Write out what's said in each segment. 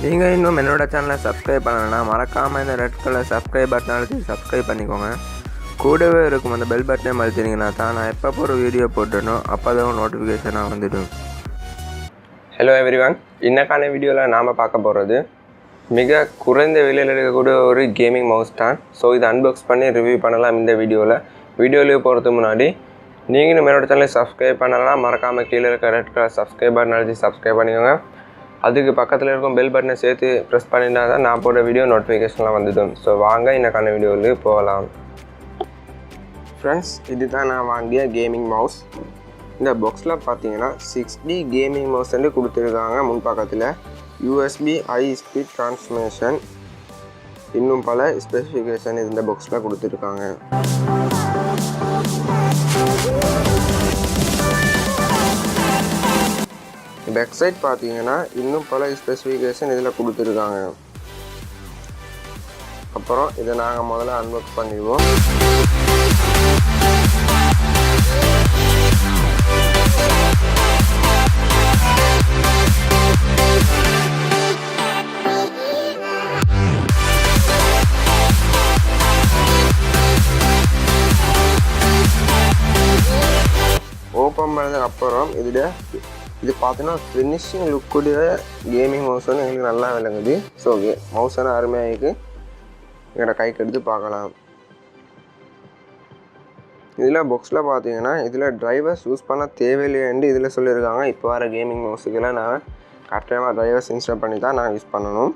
நீங்கள் இன்னும் என்னோட சேனலை சப்ஸ்கிரைப் பண்ணலைன்னா மறக்காமல் இந்த ரெட் கலர் சப்ஸ்கிரைப் பட்டன் அழுத்தி சப்ஸ்கிரைப் பண்ணிக்கோங்க. கூடவே இருக்கும் அந்த பெல் பட்டனை அழுத்தினீங்கன்னா தான் நான் எப்போ ஒரு வீடியோ போட்டுடணும் அப்போ தான் நோட்டிஃபிகேஷனாக வந்துடும். ஹலோ எவ்ரிவன், இன்னக்கான வீடியோவில் நாம் பார்க்க போகிறது மிக குறைந்த விலையில் இருக்கக்கூடிய ஒரு கேமிங் மவுஸ் தான். ஸோ இதை அன்பாக்ஸ் பண்ணி ரிவ்யூ பண்ணலாம் இந்த வீடியோவில் போகிறதுக்கு முன்னாடி நீங்களும் என்னோட சேனலை சப்ஸ்கிரைப் பண்ணலாம் மறக்காமல் கீழே இருக்க ரெட் கலர் சப்ஸ்கிரைப் பட்டன் அழுத்தி சப்ஸ்கிரைப் பண்ணிக்கோங்க. அதுக்கு பக்கத்தில் இருக்கும் பெல் பட்டனை சேர்த்து ப்ரெஸ் பண்ணினா தான் நான் போட வீடியோ நோட்டிஃபிகேஷன்லாம் வந்துடும். ஸோ வாங்க இன்னக்கான வீடியோவில் போகலாம். ஃப்ரெண்ட்ஸ், இது தான் நான் வாங்கிய கேமிங் மவுஸ். இந்த பாக்ஸில் பார்த்தீங்கன்னா 6D கேமிங் மவுஸ் வந்து கொடுத்துருக்காங்க. முன் பக்கத்தில் USB ஹை ஸ்பீட் ட்ரான்ஸ்மிஷன் இன்னும் பல ஸ்பெசிஃபிகேஷன் இந்த பாக்ஸில் கொடுத்துருக்காங்க. பேக் சைட் பார்த்தீங்கன்னா இன்னும் பல ஸ்பெசிஃபிகேஷன் இதில் கொடுத்துருக்காங்க. அப்புறம் இதை நாங்கள் முதல்ல அன்பாக்ஸ் பண்ணிடுவோம். ஓப்பன் பண்ணதுக்கு அப்புறம் இது பார்த்தீங்கன்னா ஃபினிஷிங் லுக்குடைய கேமிங் மவுஸ் வந்து எங்களுக்கு நல்லா விளங்குது. ஸோ மவுஸ் வந்து அருமையாக இருக்குது. எங்களோட கைக்கு எடுத்து பார்க்கலாம். இதில் பாக்ஸில் பார்த்தீங்கன்னா இதில் டிரைவர்ஸ் யூஸ் பண்ண தேவையில்லைன்னு இதில் சொல்லியிருக்காங்க. இப்போ வர கேமிங் மவுஸுக்கெல்லாம் நான் கரெக்டாக டிரைவர்ஸ் இன்ஸ்டால் பண்ணி தான் நான் யூஸ் பண்ணணும்.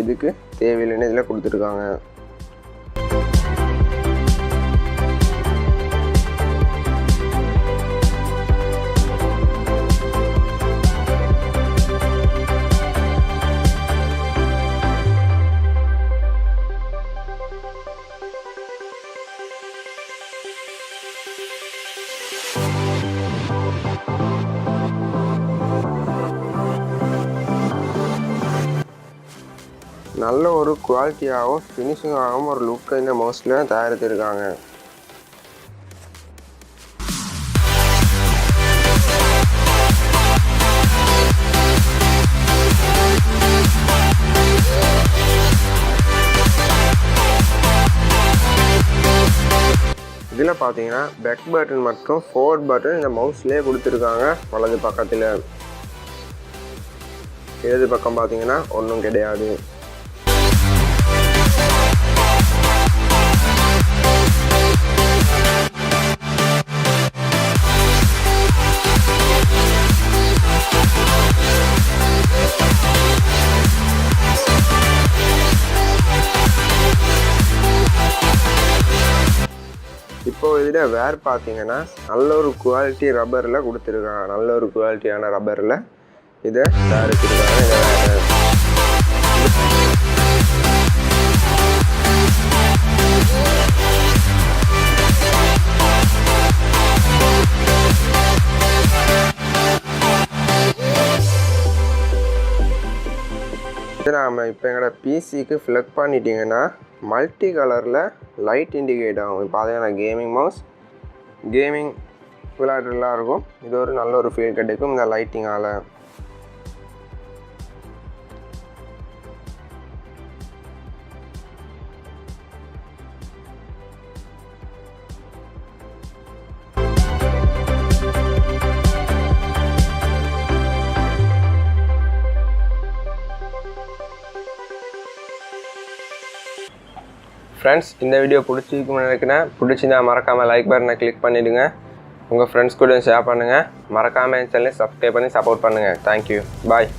இதுக்கு தேவையில்லைன்னு இதில் கொடுத்துருக்காங்க. நல்ல ஒரு குவாலிட்டியாகவும் ஃபினிஷிங்காகவும் ஒரு லுக்கை இந்த மவுஸில் தயாரித்திருக்காங்க. இதில் பார்த்தீங்கன்னா பேக் பட்டன் மற்றும் ஃபோர்வர்ட் பட்டன் இந்த மவுஸ்லேயே கொடுத்துருக்காங்க. வலது பக்கத்தில், இடது பக்கம் பார்த்தீங்கன்னா ஒன்றும் கிடையாது. இப்போது இதில் வேர் பார்த்தீங்கன்னா நல்ல ஒரு குவாலிட்டி ரப்பரில் கொடுத்துருக்காங்க. நல்ல ஒரு குவாலிட்டியான ரப்பரில் இதை தயாரிச்சிருக்காங்க. இதை நாம் இப்போ எங்களோட பிசிக்கு ஃப்ளக் பண்ணிட்டீங்கன்னா மல்டி கலரில் லைட் இண்டிகேட் ஆகும். இப்போ பார்த்தீங்கன்னா கேமிங் மவுஸ் கேமிங் விளையாட்டுலாம் இருக்கும். இது ஒரு நல்ல ஒரு ஃபீல் கிடைக்கும் இந்த லைட்டிங்கால். ஃப்ரெண்ட்ஸ், இந்த வீடியோ பிடிச்சிருக்குன்னு நினைக்கிறேன். பிடிச்சிருந்தா மறக்காமல் லைக் பட்டனை கிளிக் பண்ணிவிடுங்க. உங்கள் ஃப்ரெண்ட்ஸ் கூட ஷேர் பண்ணுங்கள். மறக்காமல் என் சேனலை சப்ஸ்கிரைப் பண்ணி சப்போர்ட் பண்ணுங்கள். தேங்க்யூ, பாய்.